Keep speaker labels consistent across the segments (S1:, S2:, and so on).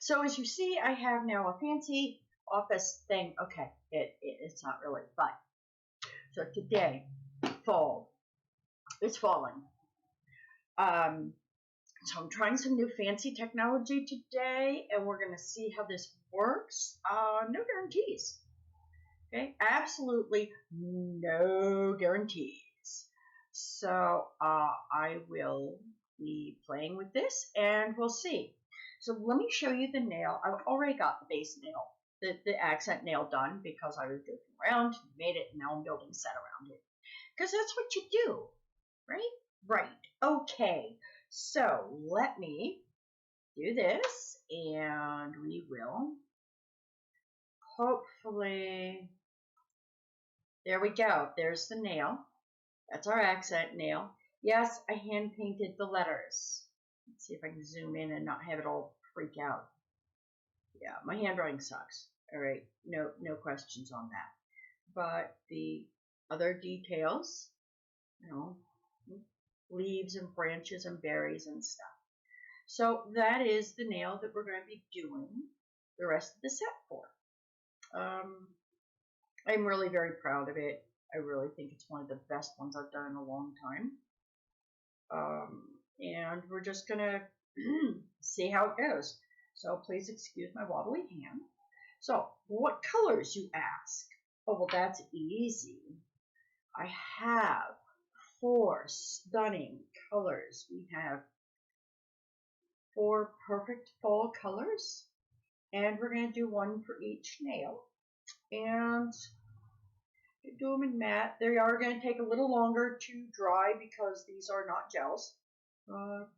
S1: So as you see, I have now a fancy office thing. Okay, it's not really, but so today, fall, it's falling. So I'm trying some new fancy technology today, and we're going to see how this works. No guarantees. Okay, absolutely no guarantees. So I will be playing with this, and we'll see. So let me show you the nail. I've already got the base nail, the accent nail done because I was joking around, made it, and now I'm building a set around it. Because that's what you do, right? Right. Okay. So let me do this, and we will hopefully. There we go. There's the nail. That's our accent nail. Yes, I hand painted the letters. Let's see if I can zoom in and not have it all freak out. Yeah, my handwriting sucks. All right, no questions on that. But the other details, leaves and branches and berries and stuff. So that is the nail that we're going to be doing the rest of the set for. I'm really very proud of it. I really think it's one of the best ones I've done in a long time. And we're just gonna see how it goes. So please excuse my wobbly hand. So what colors, you ask? Oh, well, that's easy. I have 4 stunning colors. We have 4 perfect fall colors, and we're going to do one for each nail. And do them in matte. They are going to take a little longer to dry because these are not gels.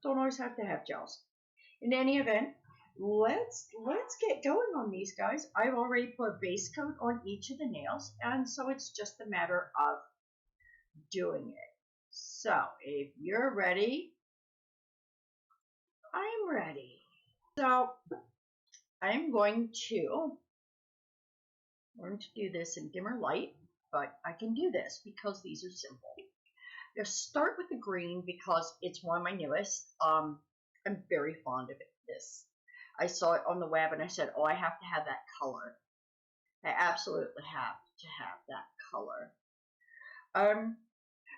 S1: Don't always have to have gels. In any event, let's get going on these guys. I've already put a base coat on each of the nails, and so it's just a matter of doing it. So if you're ready, I'm ready. So I'm going to learn to do this in dimmer light, but I can do this because these are simple. I'll start with the green because it's one of my newest. I'm very fond of this. I saw it on the web and I said, oh, I have to have that color. I absolutely have to have that color.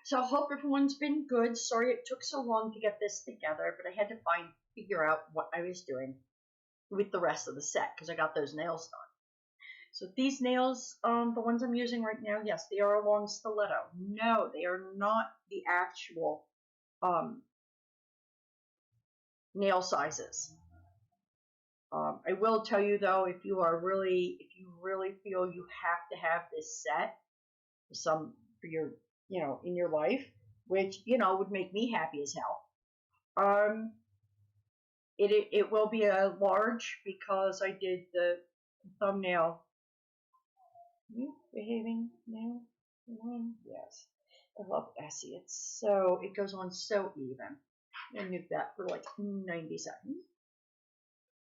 S1: So I hope everyone's been good. Sorry it took so long to get this together, but I had to figure out what I was doing with the rest of the set because I got those nails done. So these nails, the ones I'm using right now, yes, they are a long stiletto. No, they are not the actual nail sizes. I will tell you though, if you really feel you have to have this set for your, in your life, which, would make me happy as hell. It will be a large because I did the thumbnail. Behaving now? Yes. I love Essie. It goes on so even. I nuke that for like 90 seconds.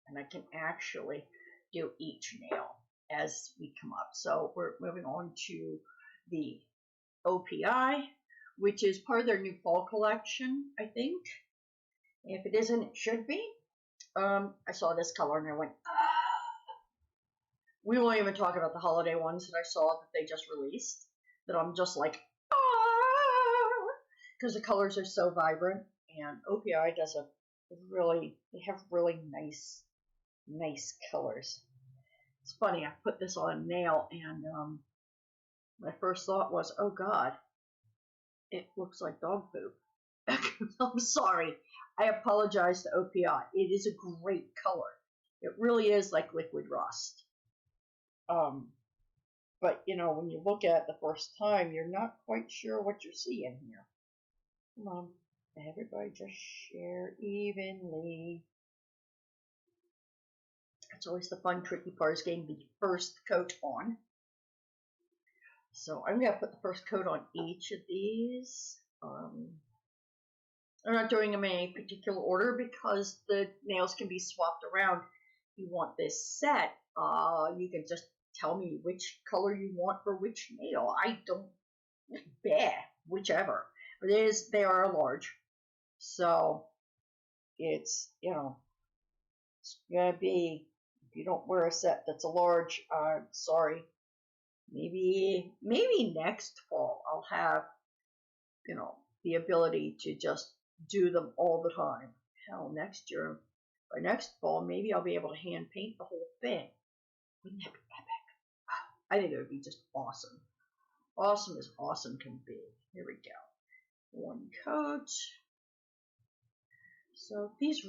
S1: And I can actually do each nail as we come up. So we're moving on to the OPI, which is part of their new fall collection, I think. If it isn't, it should be. I saw this color and I went, ah! We won't even talk about the holiday ones that I saw that they just released, that I'm just like, ah! Because the colors are so vibrant, and OPI does they have really nice colors. It's funny, I put this on a nail, and my first thought was, oh God, it looks like dog poop. I'm sorry. I apologize to OPI. It is a great color. It really is like liquid rust. But when you look at it the first time, you're not quite sure what you're seeing here. Come on, everybody just share evenly. That's always the fun, tricky part, is getting the first coat on. So I'm going to put the first coat on each of these. I'm not doing them in any particular order because the nails can be swapped around. If you want this set, you can just tell me which color you want for which nail. I don't, whichever. They are a large. So it's, it's going to be If you don't wear a set that's a large, sorry. Maybe next fall I'll have, the ability to just do them all the time. Hell, next year, or next fall, maybe I'll be able to hand paint the whole thing. Wouldn't that be epic? I think it would be just awesome. Awesome as awesome can be. Here we go. One coat. So these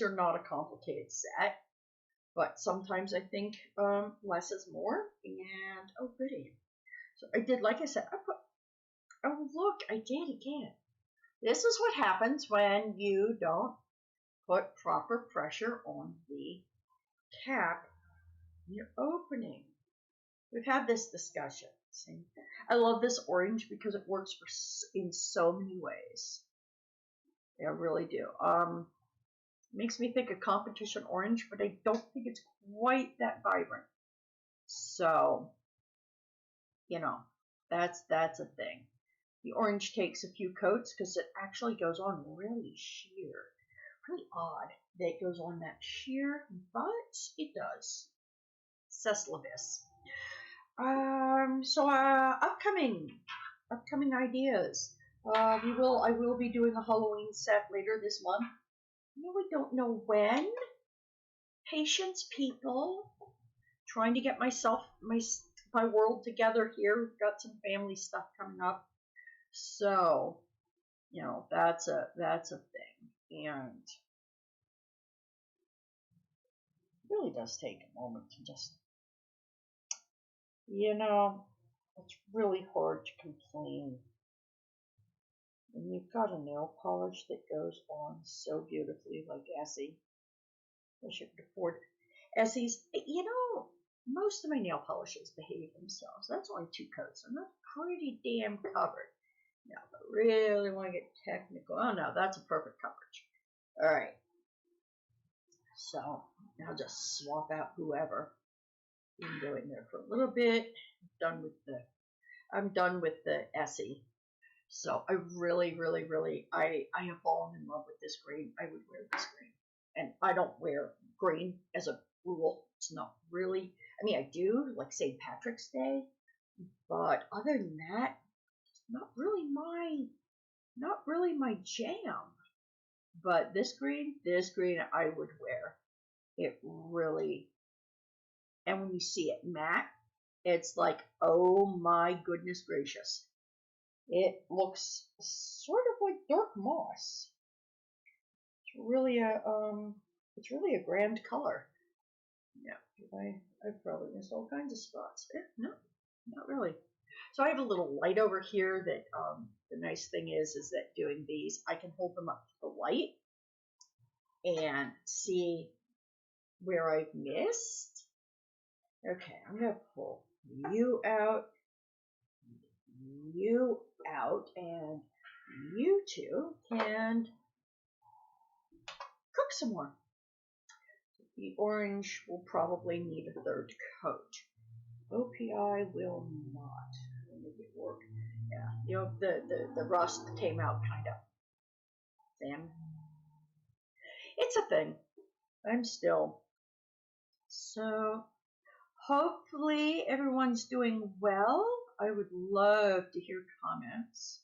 S1: are not a complicated set, but sometimes I think less is more. And oh, goody. So I did, like I said, oh look, I did again. This is what happens when you don't put proper pressure on the cap when you're opening. We've had this discussion. See? I love this orange because it works in so many ways. I really do. Makes me think of competition orange, but I don't think it's quite that vibrant. So, that's a thing. The orange takes a few coats because it actually goes on really sheer. Really odd that it goes on that sheer, but it does. C'est la vis. So upcoming ideas. I will be doing a Halloween set later this month. We don't know when. Patience, people. Trying to get my world together here. We've got some family stuff coming up. So, that's a thing. And it really does take a moment to just, it's really hard to complain when you've got a nail polish that goes on so beautifully like Essie. I should afford Essie's. Most of my nail polishes behave themselves. That's only 2 coats, and that's pretty damn covered. Now, if I really want to get technical, oh no, that's a perfect coverage. All right. So I'll just swap out whoever. You can go in there for a little bit. I'm done with the Essie. So I really, really, really, I have fallen in love with this green. I would wear this green. And I don't wear green as a rule. It's not really, I do, like St. Patrick's Day. But other than that, it's not really my jam. But this green I would wear. It really, and when you see it matte, it's like, oh my goodness gracious. It looks sort of like dark moss. It's really a grand color. Yeah, I've probably missed all kinds of spots. No, not really. So I have a little light over here that the nice thing is that doing these, I can hold them up to the light and see where I've missed. Okay, I'm going to pull you out, and you two can cook some more. The orange will probably need a 3rd coat. OPI will not. I'll make it work. Yeah, the rust came out kind of thin. It's a thing. I'm still. So hopefully everyone's doing well. I would love to hear comments.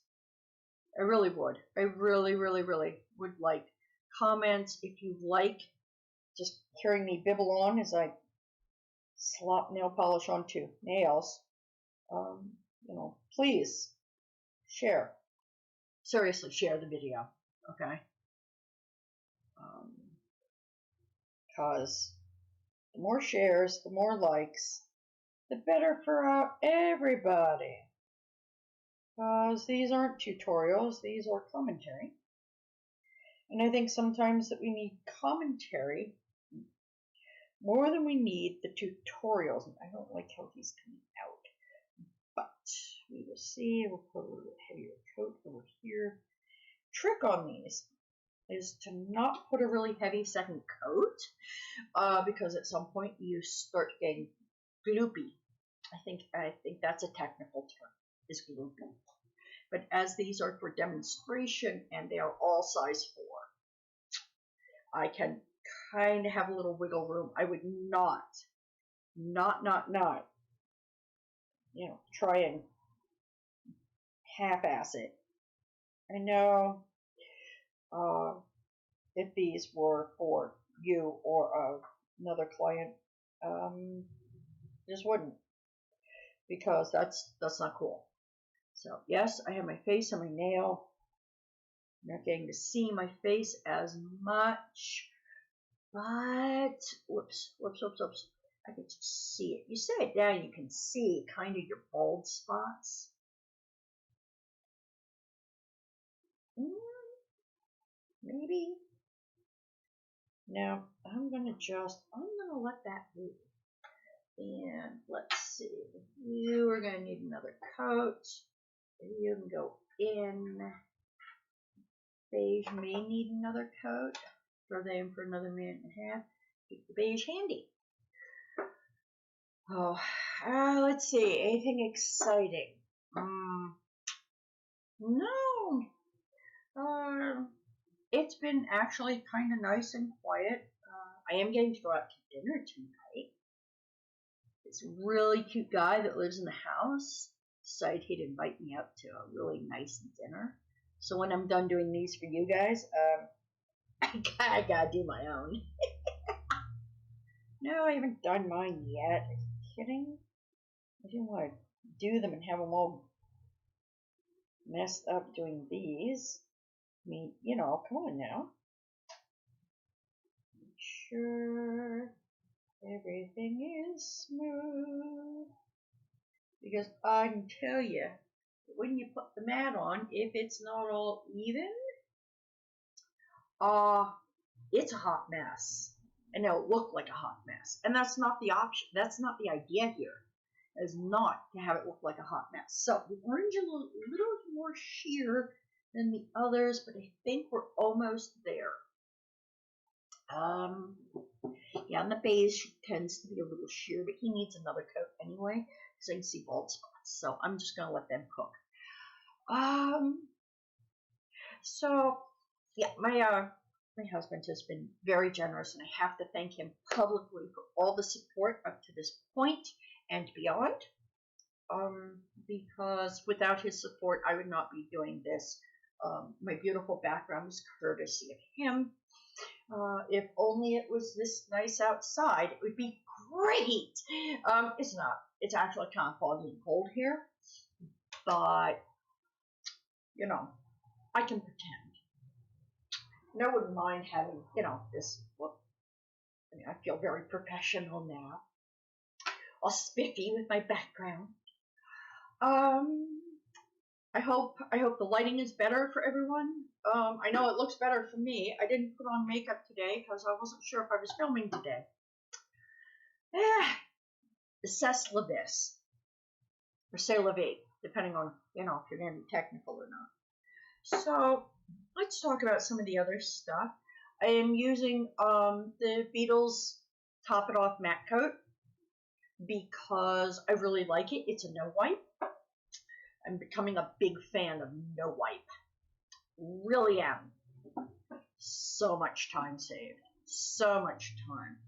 S1: I really would. I really, really, really would like comments if you like just hearing me bibble on as I slop nail polish onto nails. Please share. Seriously, share the video, okay? Because the more shares, the more likes, the better for everybody. Because these aren't tutorials, these are commentary. And I think sometimes that we need commentary more than we need the tutorials. I don't like how he's coming out. But we will see. We'll put a little heavier coat over here. Trick on these is to not put a really heavy 2nd coat because at some point you start getting gloopy. I think that's a technical term, is gloopy. But as these are for demonstration and they are all size 4, I can kind of have a little wiggle room. I would not, try and half-ass it. I know if these were for you or another client, just wouldn't, because that's not cool. So yes, I have my face and my nail. You're not getting to see my face as much, but whoops. I can just see it. You set it down, you can see kind of your bald spots. Maybe. Now I'm gonna let that be. And let's see. You are gonna need another coat. You can go in. Beige may need another coat. Throw that in for another minute and a half. Keep the beige handy. Oh, let's see. Anything exciting? No. It's been actually kind of nice and quiet. I am getting to go out to dinner tonight. This really cute guy that lives in the house decided he'd invite me out to a really nice dinner. So when I'm done doing these for you guys, I gotta do my own. No, I haven't done mine yet. Are you kidding? I didn't want to do them and have them all messed up doing these. I mean, come on now. Make sure everything is smooth. Because I can tell you, when you put the mat on, if it's not all even, it's a hot mess. And it'll look like a hot mess. And that's not the option. That's not the idea here. Is not to have it look like a hot mess. So the orange is a little more sheer than the others, but I think we're almost there. Yeah, and the beige tends to be a little sheer, but he needs another coat anyway, because I can see bald spots. So I'm just gonna let them cook. So yeah, my husband has been very generous, and I have to thank him publicly for all the support up to this point and beyond. Because without his support, I would not be doing this. My beautiful background is courtesy of him. If only it was this nice outside, it would be great. It's not. It's actually kind of foggy and cold here. But, I can pretend. No one would mind having, this look. I mean, I feel very professional now. All spiffy with my background. I hope the lighting is better for everyone. I know it looks better for me. I didn't put on makeup today because I wasn't sure if I was filming today. C'est la vie, or c'est la vie, depending on, if you're going to be technical or not. So let's talk about some of the other stuff. I am using the Beetles Top It Off matte coat because I really like it. It's a no wipe. I'm becoming a big fan of no wipe. Really am. So much time saved. So much time.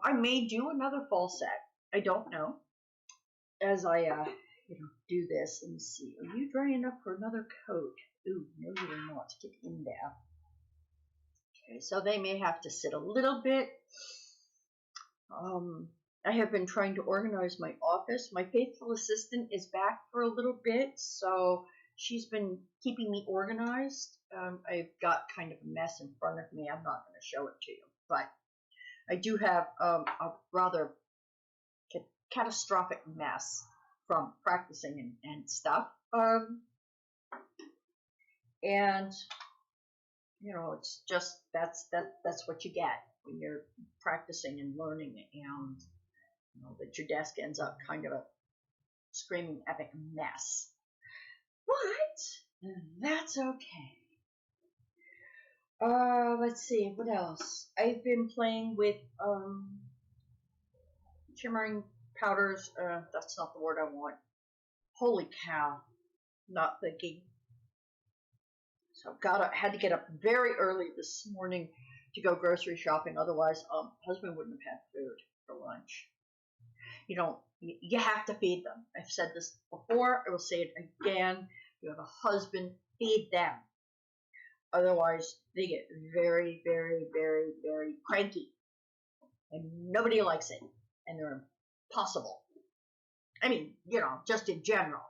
S1: I may do another fall set. I don't know. As I do this, let me see. Are you dry enough for another coat? Ooh, no, you're not. Get in there. Okay, so they may have to sit a little bit. I have been trying to organize my office. My faithful assistant is back for a little bit, so she's been keeping me organized. I've got kind of a mess in front of me. I'm not going to show it to you, but I do have a rather catastrophic mess from practicing and stuff. And it's just that's what you get when you're practicing and learning, and that your desk ends up kind of a screaming epic mess. But that's okay. Let's see, what else? I've been playing with shimmering powders. That's not the word I want. Holy cow, not thinking. So had to get up very early this morning to go grocery shopping. Otherwise, husband wouldn't have had food for lunch. You have to feed them. I've said this before. I will say it again. You have a husband, feed them. Otherwise, they get very, very, very, very cranky. And nobody likes it. And they're impossible. I mean, just in general.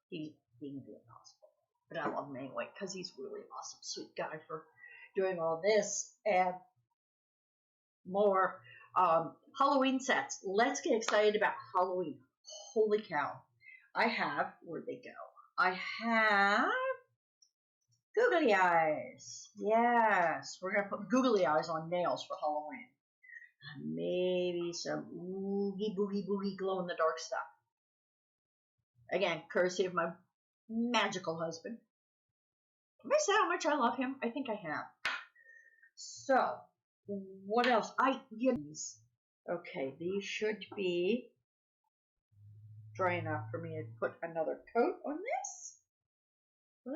S1: He can be impossible. But I love him anyway, because he's really awesome, sweet guy for doing all this and more. Halloween sets. Let's get excited about Halloween. Holy cow. Where'd they go? I have googly eyes. Yes, we're going to put googly eyes on nails for Halloween. Maybe some oogie boogie boogie glow in the dark stuff. Again, courtesy of my magical husband. Have I said how much I love him? I think I have. So, what else? Okay, these should be dry enough for me to put another coat on this. Well,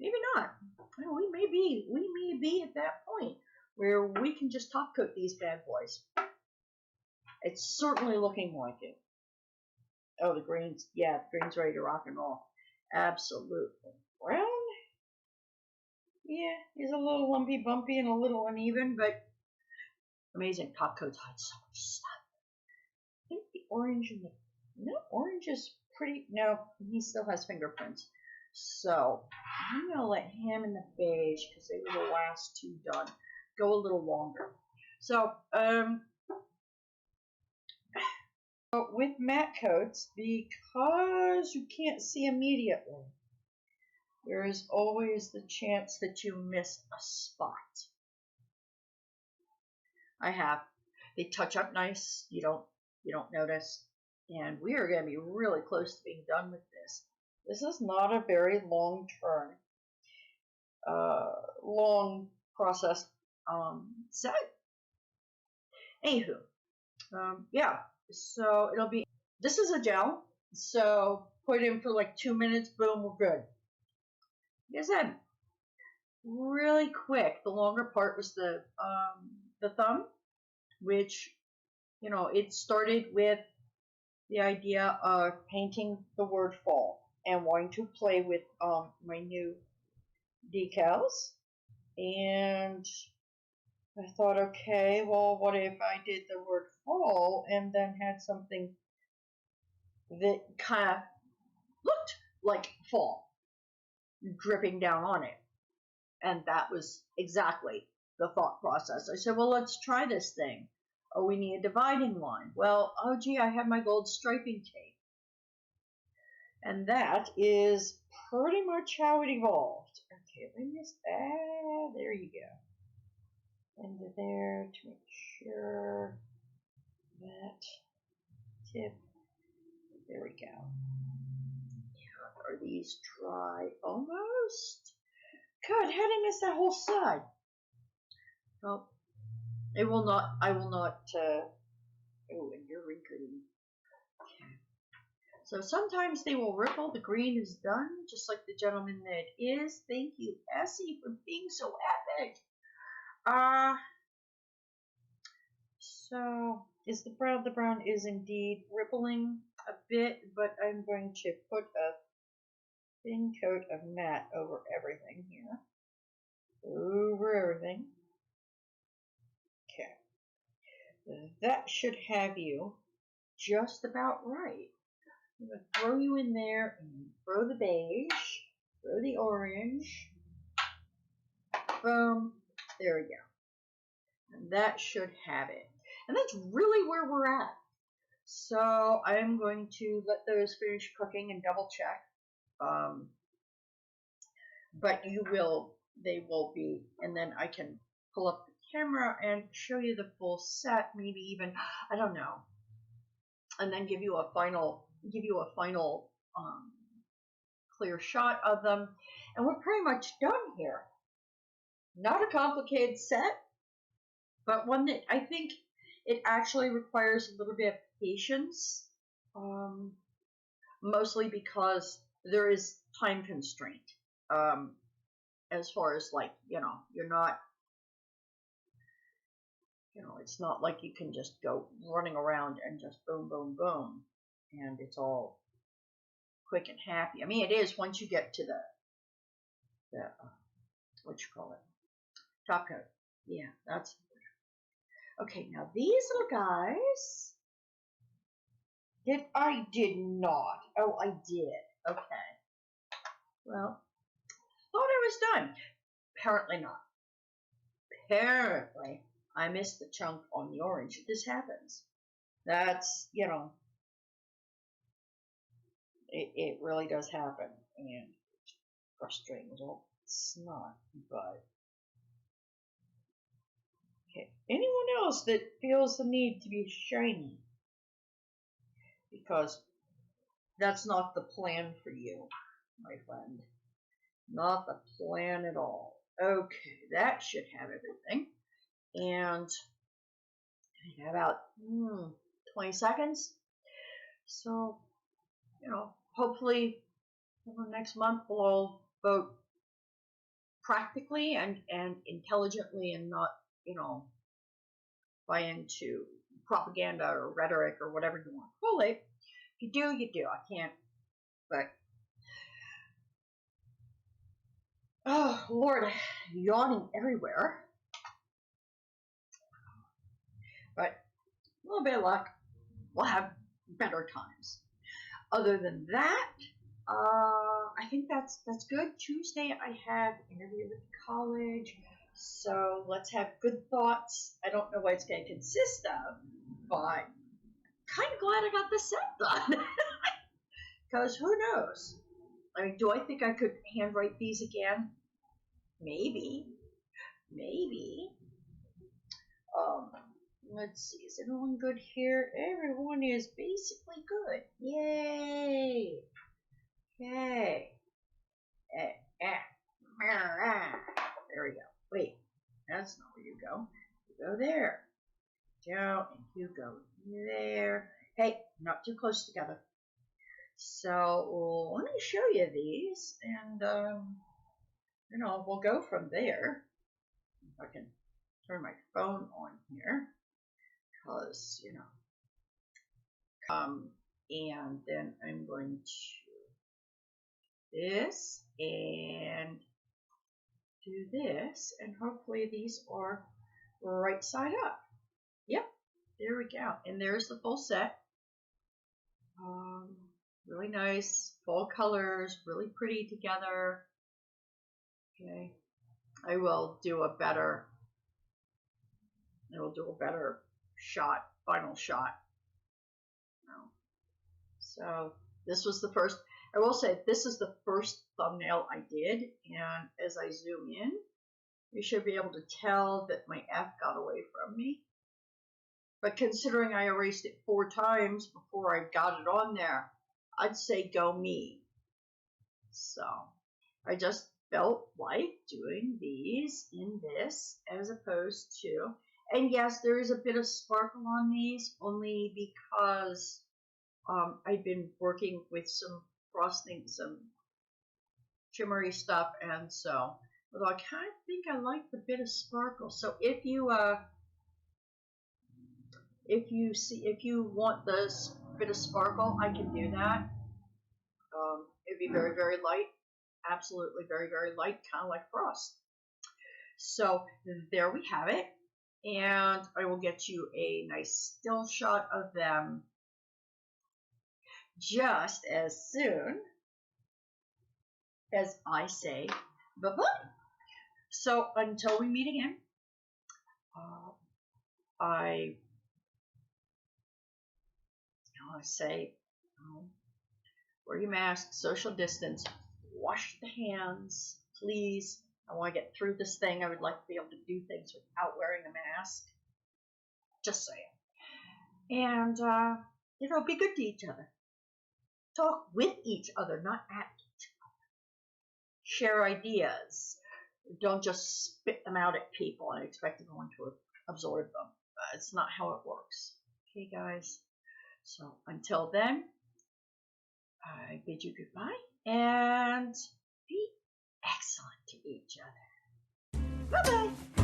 S1: maybe not. Well, we may be at that point where we can just top coat these bad boys. It's certainly looking like it. Oh, the green's ready to rock and roll. Absolutely. Brown? Yeah, he's a little lumpy, bumpy, and a little uneven, but amazing. Top coats hide so much stuff. I think the orange orange is pretty. No, he still has fingerprints. So I'm gonna let him in the beige because they were the last two done. Go a little longer. So with matte coats, because you can't see immediately, there is always the chance that you miss a spot. They touch up nice. You don't notice. And we are going to be really close to being done with this. This is not a very long process set. Anywho, yeah. So this is a gel. So put it in for like 2 minutes. Boom, we're good. Like I said, really quick. The longer part was the thumb, which, it started with the idea of painting the word fall and wanting to play with my new decals. And I thought, okay, well, what if I did the word fall and then had something that kind of looked like fall dripping down on it? And that was exactly the thought process. I said, well, let's try this thing. Oh, we need a dividing line. Well, oh gee, I have my gold striping tape. And that is pretty much how it evolved. Okay, let me just, there you go. Into there to make sure that tip, there we go. Are these dry? Almost. God, how did I miss that whole side? Well, I will not, oh, and you're wrinkly. Okay. So sometimes they will ripple. The green is done, just like the gentleman that is. Thank you, Essie, for being so epic. So is the brown? The brown is indeed rippling a bit, but I'm going to put a thin coat of matte over everything here. Over everything. Okay. That should have you just about right. I'm going to throw you in there and throw the beige, throw the orange. Boom. There we go. And that should have it. And that's really where we're at. So I'm going to let those finish cooking and double check. But they will be, and then I can pull up the camera and show you the full set, maybe even, I don't know, and then give you a final clear shot of them, and we're pretty much done here. Not a complicated set, but one that I think it actually requires a little bit of patience, mostly because there is time constraint. as far as like, you're not, it's not like you can just go running around and just boom, boom, boom, and it's all quick and happy. I mean, it is once you get to the what you call it, top coat. Yeah, that's okay. Now these little guys, I did not. Oh, I did. Okay. Well, thought I was done. Apparently not. Apparently, I missed the chunk on the orange. This happens. That's, it really does happen. And it's frustrating. Well, it's not, but okay. Anyone else that feels the need to be shiny? Because that's not the plan for you, my friend. Not the plan at all. Okay, that should have everything. And I have about 20 seconds. So, hopefully next month we'll all vote practically and intelligently and not, buy into propaganda or rhetoric or whatever you want to call it. If you do, you do. I can't, but oh, Lord, yawning everywhere. But a little bit of luck, we'll have better times. Other than that, I think that's good. Tuesday, I have an interview with the college, so let's have good thoughts. I don't know what it's going to consist of, but kind of glad I got this set done. Because who knows? I mean, do I think I could handwrite these again? Maybe. Let's see. Is everyone good here? Everyone is basically good. Yay! Okay. There we go. Wait, that's not where you go. You go there. Down, and you go there. Hey, not too close together. So let me show you these, and we'll go from there. If I can turn my phone on here, because and then I'm going to this and do this, and hopefully these are right side up. Yep, there we go. And there's the full set. Really nice, fall colors, really pretty together. Okay, I will do a better shot, final shot. So this was the first, I will say this is the first thumbnail I did, and as I zoom in, you should be able to tell that my F got away from me. But considering I erased it 4 times before I got it on there, I'd say go me. So I just felt like doing these in this as opposed to, and yes, there is a bit of sparkle on these only because I've been working with some frosting, some shimmery stuff, and so although I kind of think I like the bit of sparkle. So if you want this bit of sparkle, I can do that. It'd be very, very light, absolutely very, very light, kind of like frost. So there we have it, and I will get you a nice still shot of them just as soon as I say bye-bye. So until we meet again, I say wear your mask, social distance, wash the hands, please. I want to get through this thing. I would like to be able to do things without wearing a mask. Just saying. And, be good to each other. Talk with each other, not at each other. Share ideas. Don't just spit them out at people and expect everyone to absorb them. It's not how it works. Okay, guys? So until then, I bid you goodbye and peace. excellent to each other. Bye-bye.